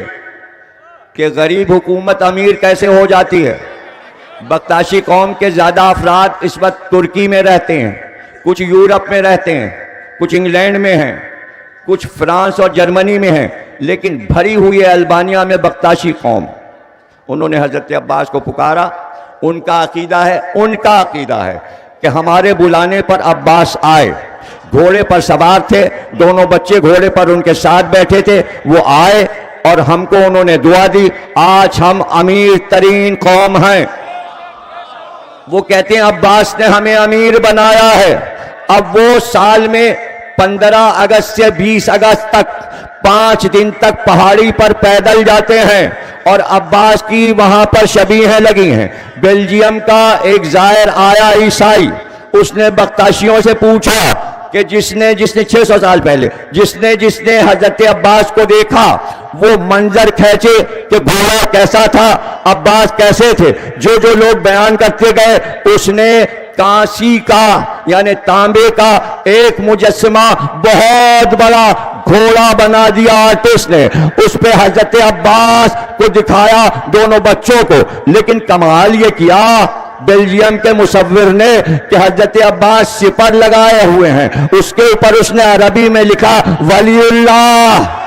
कि गरीब हुकूमत अमीर कैसे हो जाती है। बख्ताशी कौम के ज़्यादा अफराद इस वक्त तुर्की में रहते हैं, कुछ यूरोप में रहते हैं, कुछ इंग्लैंड में हैं, कुछ फ्रांस और जर्मनी में हैं, लेकिन भरी हुई है अल्बानिया में बख्ताशी कौम। उन्होंने हज़रत अब्बास को पुकारा। उनका अकीदा है कि हमारे बुलाने पर अब्बास आए। घोड़े पर सवार थे, दोनों बच्चे घोड़े पर उनके साथ बैठे थे। वो आए और हमको उन्होंने दुआ दी, आज हम अमीर तरीन कौम हैं। वो कहते हैं अब्बास ने हमें अमीर बनाया है। अब वो साल में 15 अगस्त से 20 अगस्त तक 5 दिन तक पहाड़ी पर पैदल जाते हैं और अब्बास की वहां पर शबीहें लगी हैं। बेल्जियम का एक जायर आया ईसाई, उसने बख्ताशियों से पूछा कि जिसने 600 साल पहले जिसने हजरत अब्बास को देखा वो मंजर खींचे कि घोड़ा कैसा था, अब्बास कैसे थे। जो लोग बयान करते गए, उसने कांसी का यानी तांबे का एक मुजस्समा बहुत बड़ा घोड़ा बना दिया आर्टिस्ट ने, उस पे हजरत अब्बास को दिखाया, दोनों बच्चों को। लेकिन कमाल ये किया बेल्जियम के मुसव्विर ने कि हजरत अब्बास सिपर लगाए हुए हैं, उसके ऊपर उसने अरबी में लिखा वलीउल्लाह,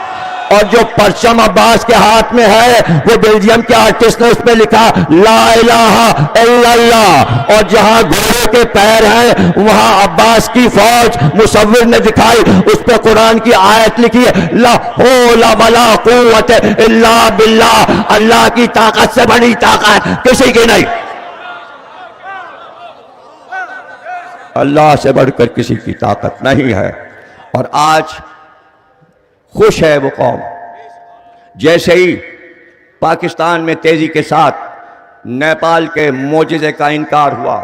और जो परचम अब्बास के हाथ में है वो बेल्जियम के आर्टिस्ट ने उस पर लिखा ला इलाहा इल्लल्लाह। और जहां घोड़े के पैर हैं वहां अब्बास की फौज मुसव्विर ने दिखाई, उस पर कुरान की आयत लिखी है ला हौला वला कुव्वत इल्ला बिल्लाह, अल्लाह की ताकत से बड़ी ताकत किसी की नहीं, अल्लाह से बढ़कर किसी की ताकत नहीं है। और आज खुश है वो कौम। जैसे ही पाकिस्तान में तेजी के साथ नेपाल के मोजिज़े का इनकार हुआ,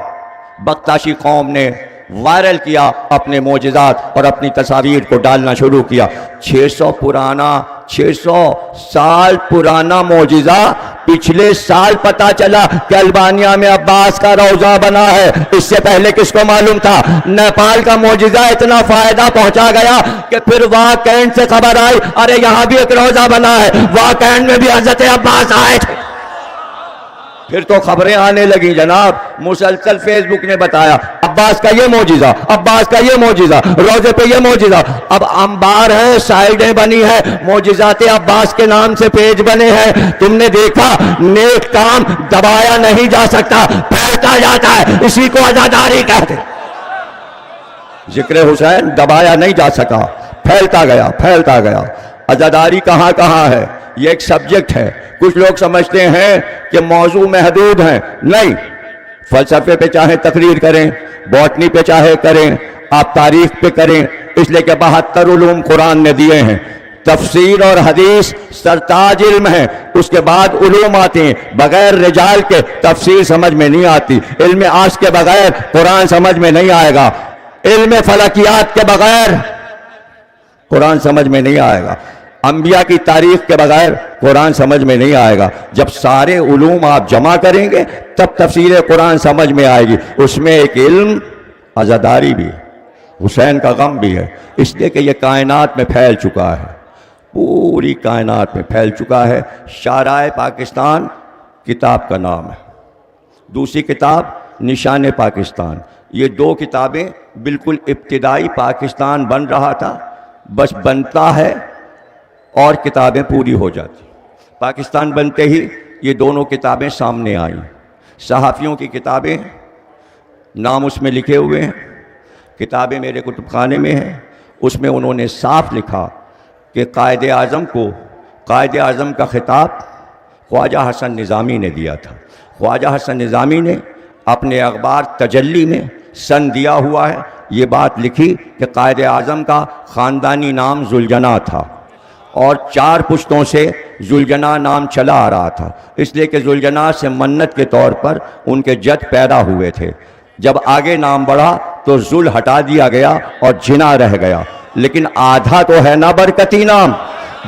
बख्ताशी कौम ने वायरल किया अपने मोजिज़ात और अपनी तस्वीर को डालना शुरू किया। 600 साल पुराना मोजिज़ा पिछले साल पता चला कि अल्बानिया में अब्बास का रौजा बना है। इससे पहले किसको मालूम था? नेपाल का मोजिज़ा इतना फायदा पहुंचा गया कि फिर वाकैंड से खबर आई, अरे यहां भी एक रौजा बना है, वाकैंड में भी हजरत अब्बास आए थे। फिर तो खबरें आने लगी जनाब, मुसलसल फेसबुक ने बताया अब्बास का ये मोजिज़ा, अब्बास का ये मोजिज़ा, रोजे पे ये मोजिज़ा। अब अंबार है, साइडें बनी है, मोजिज़ाते अब्बास के नाम से पेज बने हैं। तुमने देखा, नेक काम दबाया नहीं जा सकता, फैलता जाता है, इसी को आजादारी कहते। जिक्र हुसैन दबाया नहीं जा सका, फैलता गया। आजादारी कहाँ कहाँ है, ये एक सब्जेक्ट है। कुछ लोग समझते हैं कि मौजू महदूद हैं, नहीं। फलसफे पे चाहे तकरीर करें, बॉटनी पे चाहे करें, आप तारीख पे करें, इसलिए कि 72 उलूम कुरान ने दिए हैं। तफसीर और हदीस सरताज इल्म है, उसके बाद उलूम आते हैं। बगैर रिजाल के तफसीर समझ में नहीं आती, इल्म आस के बगैर कुरान समझ में नहीं आएगा, इल्म फलकियात के बगैर कुरान समझ में नहीं आएगा, अंबिया की तारीख के बगैर कुरान समझ में नहीं आएगा। जब सारे उलूम आप जमा करेंगे तब तफसीर कुरान समझ में आएगी। उसमें एक इल्म, आज़ादारी भी, हुसैन का गम भी है, इसलिए कि यह कायनात में फैल चुका है, पूरी कायनात में फैल चुका है। शाराए पाकिस्तान किताब का नाम है, दूसरी किताब निशान पाकिस्तान। ये 2 किताबें बिल्कुल इब्तिदाई पाकिस्तान बन रहा था, बस बनता है और किताबें पूरी हो जाती। पाकिस्तान बनते ही ये दोनों किताबें सामने आईं। सहाफ़ियों की किताबें, नाम उसमें लिखे हुए हैं, किताबें मेरे कुतुबखाने में हैं। उसमें उन्होंने साफ लिखा कि कायदे आज़म को, कायदे आज़म का खिताब ख्वाजा हसन निज़ामी ने दिया था। ख्वाजा हसन निज़ामी ने अपने अखबार तजल्ली में सन दिया हुआ है, ये बात लिखी कि कायदे आज़म का ख़ानदानी नाम जुलजना था और 4 पुश्तों से जुलजना नाम चला आ रहा था, इसलिए कि जुलजना से मन्नत के तौर पर उनके जद पैदा हुए थे। जब आगे नाम बढ़ा तो जुल हटा दिया गया और जिना रह गया। लेकिन आधा तो है ना बरकती नाम,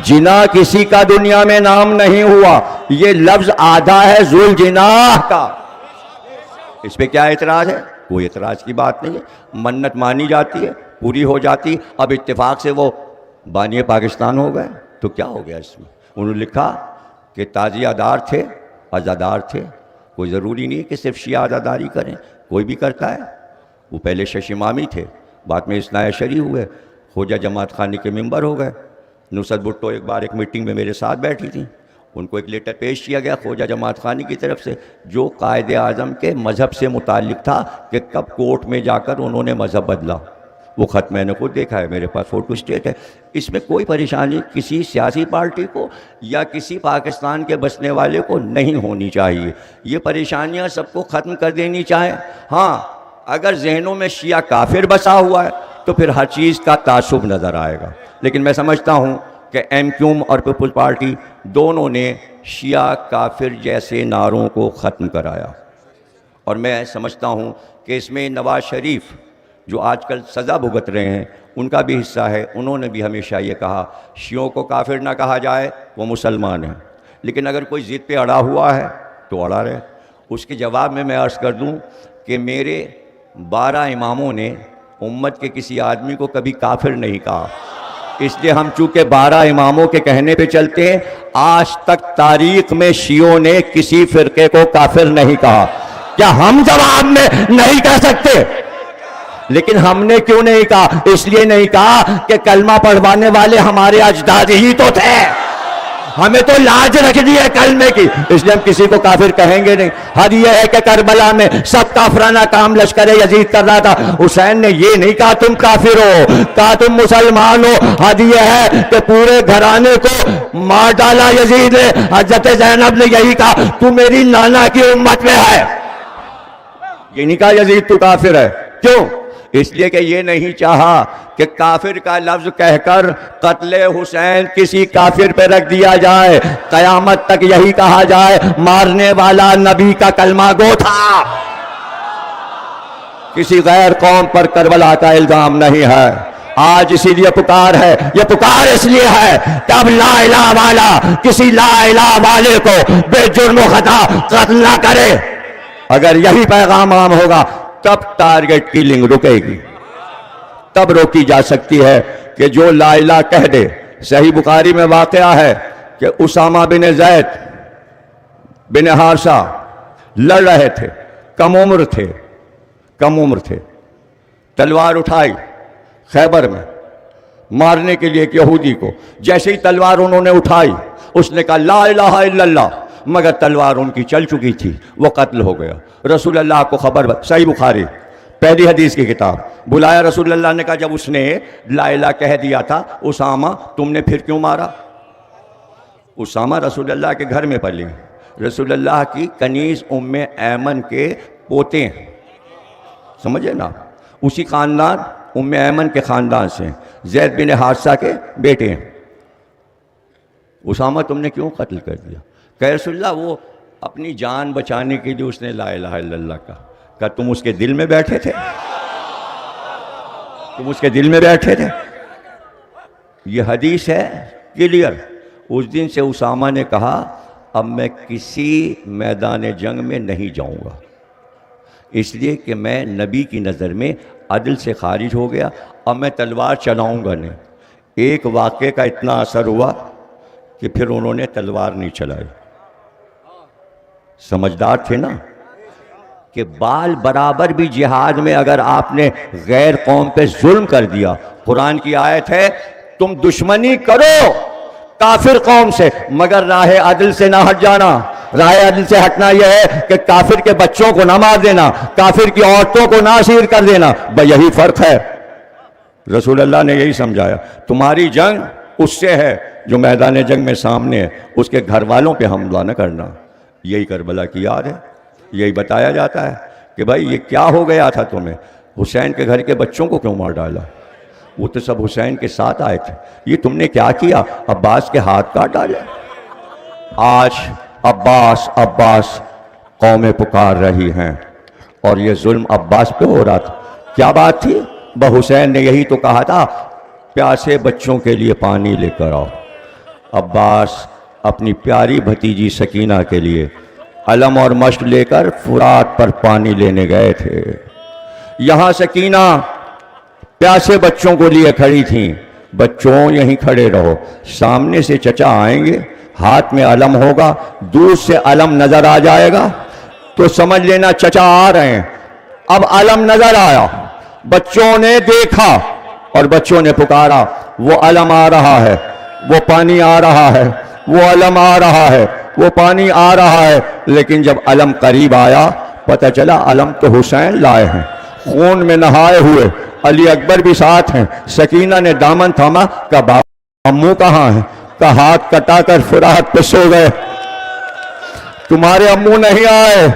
जिना किसी का दुनिया में नाम नहीं हुआ, ये लफ्ज आधा है जुल जिना का। इस पे क्या एतराज़ है? कोई एतराज़ की बात नहीं है। मन्नत मानी जाती है, पूरी हो जाती। अब इत्तेफाक से वो बानिए पाकिस्तान हो गए तो क्या हो गया इसमें? उन्होंने लिखा कि ताज़ियादार थे, आज़ादार थे। कोई ज़रूरी नहीं है कि सिर्फ शिया आज़ादारी करें, कोई भी करता है। वो पहले शश इमामी थे, बाद में इस्नाए शरी हुए, खोजा जमात खानी के मेंबर हो गए। नुसरत भुट्टो एक बार एक मीटिंग में मेरे साथ बैठी थी, उनको एक लेटर पेश किया गया ख्वाजा जमात खानी की तरफ से, जो कायदे आज़म के मज़हब से मुताल्लिक था कि कब कोर्ट में जाकर उन्होंने मज़हब बदला। वो ख़त मैंने खुद देखा है, मेरे पास फ़ोटो स्टेट है। इसमें कोई परेशानी किसी सियासी पार्टी को या किसी पाकिस्तान के बसने वाले को नहीं होनी चाहिए। ये परेशानियां सबको ख़त्म कर देनी चाहिए। हाँ, अगर जहनों में शिया काफिर बसा हुआ है तो फिर हर चीज़ का तासुब नज़र आएगा। लेकिन मैं समझता हूँ कि एमक्यूम और पीपल्स पार्टी दोनों ने शिया काफिर जैसे नारों को ख़त्म कराया। और मैं समझता हूँ कि इसमें नवाज शरीफ जो आजकल सज़ा भुगत रहे हैं उनका भी हिस्सा है। उन्होंने भी हमेशा ये कहा शियों को काफिर ना कहा जाए, वो मुसलमान हैं, लेकिन अगर कोई ज़िद पे अड़ा हुआ है तो अड़ा रहे। उसके जवाब में मैं अर्ज़ कर दूं कि मेरे 12 इमामों ने उम्मत के किसी आदमी को कभी काफिर नहीं कहा। इसलिए हम चूँकि 12 इमामों के कहने पे चलते हैं, आज तक तारीख़ में शियों ने किसी फ़िरके को काफिर नहीं कहा। क्या हम जवाब में नहीं कह सकते? लेकिन हमने क्यों नहीं कहा? इसलिए नहीं कहा कि कलमा पढ़वाने वाले हमारे अजदाद ही तो थे। हमें तो लाज रखनी है कलमे की, इसलिए हम किसी को काफिर कहेंगे नहीं। हद यह है कि करबला में सब काफराना काम लश्कर यजीद कर रहा था, हुसैन ने ये नहीं कहा तुम काफिर हो, कहा तुम मुसलमान हो। हद यह है कि पूरे घराने को मार डाला यजीद ने। हजरत ज़ैनब ने यही कहा तू मेरी नाना की उम्मत में है, ये नहीं कहा यजीद तू काफिर है। क्यों? इसलिए कि ये नहीं चाहा कि काफिर का लफ्ज कहकर कत्ले हुसैन किसी काफिर पे रख दिया जाए, कयामत तक यही कहा जाए मारने वाला नबी का कलमा गो था। किसी गैर कौम पर करबला का इल्जाम नहीं है। आज इसीलिए पुकार है, ये पुकार इसलिए है कि अब ला इलाहा वाला किसी ला इलाहा वाले को बेजुर्म खता कत्ल ना करे। अगर यही पैगाम आम होगा तब टारगेट किलिंग रुकेगी, तब रोकी जा सकती है कि जो ला इलाहा कह दे। सही बुखारी में वाक़या है कि उसामा बिन ज़ैद बिन हारिसा लड़ रहे थे, कम उम्र थे, तलवार उठाई खैबर में मारने के लिए एक यहूदी को। जैसे ही तलवार उन्होंने उठाई उसने कहा ला इलाहा इल्लल्लाह, मगर तलवार उनकी चल चुकी थी, वो कत्ल हो गया। रसूल अल्लाह को खबर, सही बुखारी पहली हदीस की किताब, बुलाया रसूल अल्लाह ने कहा जब उसने ला इलाहा कह दिया था उसामा तुमने फिर क्यों मारा? उसामा रसूल अल्लाह के घर में पली, रसूल अल्लाह की कनीज़ उम्मे ऐमन के पोते हैं, समझे ना, उसी ख़ानदान उम्मे ऐमन के ख़ानदान से, ज़ैद बिन हारिसा के बेटे हैं। उसामा तुमने क्यों कत्ल कर दिया? कह रसूलल्लाह वो अपनी जान बचाने के लिए उसने ला इलाहा इल्लल्लाह कहा तुम उसके दिल में बैठे थे? तुम उसके दिल में बैठे थे? ये हदीस है क्लियर। उस दिन से उसामा ने कहा अब मैं किसी मैदान जंग में नहीं जाऊंगा, इसलिए कि मैं नबी की नज़र में अदल से खारिज हो गया, अब मैं तलवार चलाऊंगा नहीं। एक वाक़े का इतना असर हुआ कि फिर उन्होंने तलवार नहीं चलाई। समझदार थे ना कि बाल बराबर भी जिहाद में अगर आपने गैर कौम पे जुल्म कर दिया, कुरान की आयत है तुम दुश्मनी करो काफिर कौम से मगर राह अदल से ना हट जाना। राह अदल से हटना यह है कि काफिर के बच्चों को ना मार देना, काफिर की औरतों को ना असीर कर देना, भाई यही फर्क है। रसूल अल्लाह ने यही समझाया तुम्हारी जंग उससे है जो मैदान जंग में सामने है, उसके घर वालों पे हमला न करना। यही करबला की याद है, यही बताया जाता है कि भाई ये क्या हो गया था तुम्हें, हुसैन के घर के बच्चों को क्यों मार डाला? वो तो सब हुसैन के साथ आए थे, ये तुमने क्या किया? अब्बास के हाथ काट डाले। आज अब्बास अब्बास कौमें पुकार रही हैं और ये जुल्म अब्बास पे हो रहा था। क्या बात थी? हुसैन ने यही तो कहा था प्यासे बच्चों के लिए पानी लेकर आओ। अब्बास अपनी प्यारी भतीजी सकीना के लिए अलम और मश्क लेकर फुरात पर पानी लेने गए थे। यहाँ सकीना प्यासे बच्चों को लिए खड़ी थीं। बच्चों यहीं खड़े रहो, सामने से चचा आएंगे, हाथ में अलम होगा, दूर से अलम नजर आ जाएगा तो समझ लेना चचा आ रहे हैं। अब अलम नजर आया, बच्चों ने देखा और बच्चों ने पुकारा वो अलम आ रहा है, वो पानी आ रहा है। वो अलम आ रहा है, वो पानी आ रहा है, लेकिन जब अलम करीब आया पता चला अलम तो हुसैन लाए हैं, खून में नहाए हुए। अली अकबर भी साथ हैं। सकीना ने दामन थामा, का बाबा अम्मू कहाँ है? का हाथ कटाकर फुरात पे सो गए। तुम्हारे अम्मू नहीं आए,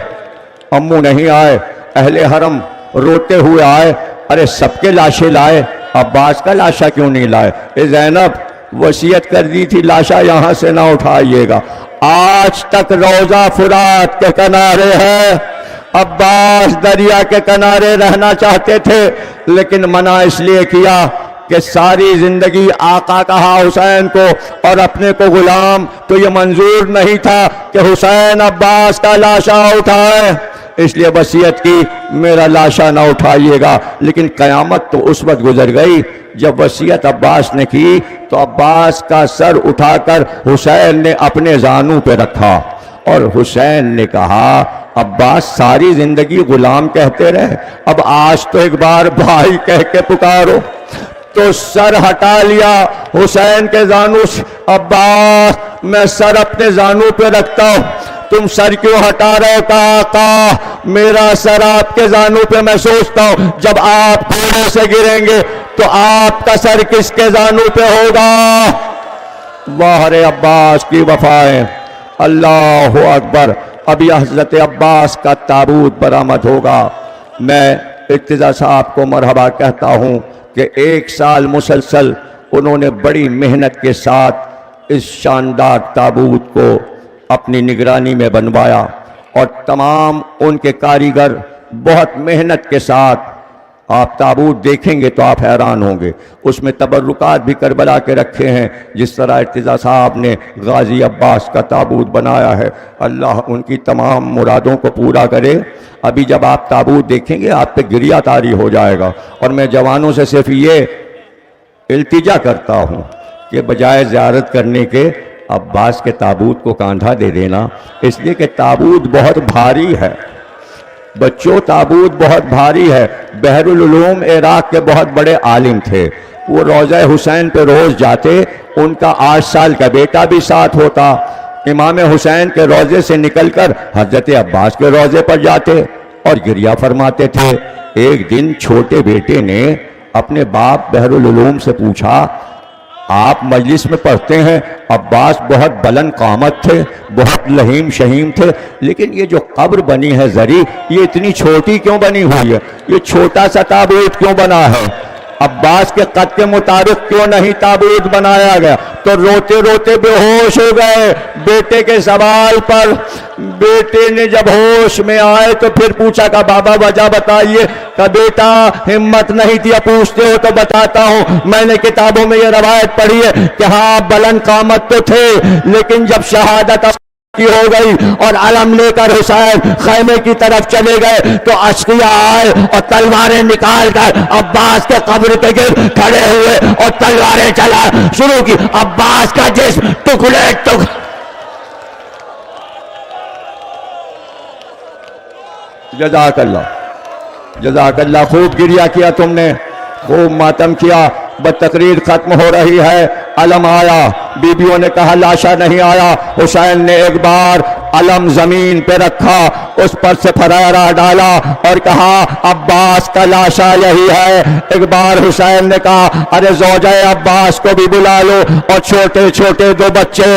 अम्मू नहीं आए। अहले हरम रोते हुए आए, अरे सबके लाशें लाए, अब्बास का लाशा क्यों नहीं लाए? ए ज़ैनब, वसीयत कर दी थी लाशा यहां से ना उठाइएगा। आज तक रोजा फुरात के किनारे है। अब्बास दरिया के किनारे रहना चाहते थे, लेकिन मना इसलिए किया कि सारी जिंदगी आका कहा हुसैन को और अपने को गुलाम, तो ये मंजूर नहीं था कि हुसैन अब्बास का लाशा उठाए, इसलिए वसीयत की मेरा लाशा ना उठाइएगा। लेकिन कयामत तो उस वक्त गुजर गई जब वसीयत अब्बास ने की तो अब्बास का सर उठाकर हुसैन ने अपने जानू पे रखा और हुसैन ने कहा, अब्बास सारी जिंदगी गुलाम कहते रहे, अब आज तो एक बार भाई कह के पुकारो। तो सर हटा लिया हुसैन के जानू से। अब्बास, मैं सर अपने जानू पे रखता हूं, तुम सर क्यों हटा रहे हो? का मेरा सर आपके जानू पे, मैं सोचता हूं जब आप घोड़े से गिरेंगे तो आपका सर किसके जानू पे होगा? वाह रे अब्बास की वफाएं, अल्लाह अकबर। अब यह हजरत अब्बास का ताबूत बरामद होगा। मैं इर्तिजा साहब को मरहबा कहता हूं कि 1 साल मुसलसल उन्होंने बड़ी मेहनत के साथ इस शानदार ताबूत को अपनी निगरानी में बनवाया और तमाम उनके कारीगर बहुत मेहनत के साथ, आप ताबूत देखेंगे तो आप हैरान होंगे, उसमें तबर्रुकात भी करबला के रखे हैं, जिस तरह इर्तिजा साहब ने गाजी अब्बास का ताबूत बनाया है। अल्लाह उनकी तमाम मुरादों को पूरा करे। अभी जब आप ताबूत देखेंगे आप पे गिरिया तारी हो जाएगा। और मैं जवानों से सिर्फ ये इल्तिजा करता हूँ कि बजाय ज़ियारत करने के अब्बास के ताबूत को कांधा दे देना, इसलिए कि ताबूत बहुत भारी है बच्चों, ताबूत बहुत भारी है। बहरुल उलूम इराक के बहुत बड़े आलिम थे, वो रोज़ा हुसैन पे रोज़ जाते, उनका 8 साल का बेटा भी साथ होता। इमाम हुसैन के रोज़े से निकलकर हज़रत अब्बास के रोज़े पर जाते और गिरिया फरमाते थे। एक दिन छोटे बेटे ने अपने बाप बहरुल उलूम से पूछा, आप मजलिस में पढ़ते हैं, अब्बास बहुत बुलंद कामत थे, बहुत लहीम शहीम थे, लेकिन ये जो कब्र बनी है जरी, ये इतनी छोटी क्यों बनी हुई है? ये छोटा सा ताबूत क्यों बना है? अब्बास के कद के मुताबिक क्यों नहीं ताबूत बनाया गया? तो रोते रोते बेहोश हो गए बेटे के सवाल पर। बेटे ने जब होश में आए तो फिर पूछा का बाबा वजह बताइए। का बेटा हिम्मत नहीं थी, पूछते हो तो बताता हूं, मैंने किताबों में ये रवायत पढ़ी है कि हाँ बुलंद कामत तो थे, लेकिन जब शहादत की हो गई और अलम लेकर हुसैन खैमे की तरफ चले गए तो अश्किया आए और तलवारें निकालकर अब्बास के कब्र के गिर्द खड़े हुए और तलवारें चला शुरू की। अब्बास का जिस्म टुकड़े टुकड़े। जज़ाकल्लाह, जज़ाकल्लाह, खूब गिरिया किया तुमने, खूब मातम किया। बतकरीर खत्म हो रही है। अलम आया, बीबियों ने कहा लाशा नहीं आया। हुसैन ने एक बार अलम जमीन पे रखा, उस पर से फरारा डाला और कहा अब्बास का लाशा यही है। एक बार हुसैन ने कहा अरे ज़ौजा अब्बास को भी बुला लो, और छोटे छोटे 2 बच्चे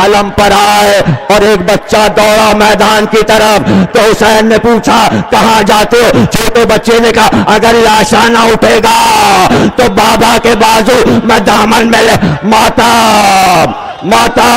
अलम पर आए और एक बच्चा दौड़ा मैदान की तरफ। तो हुसैन ने पूछा कहाँ जाते हो? छोटे बच्चे ने कहा अगर लाशा ना उठेगा तो बाबा के बाजू मैं दामन में ले। माता माता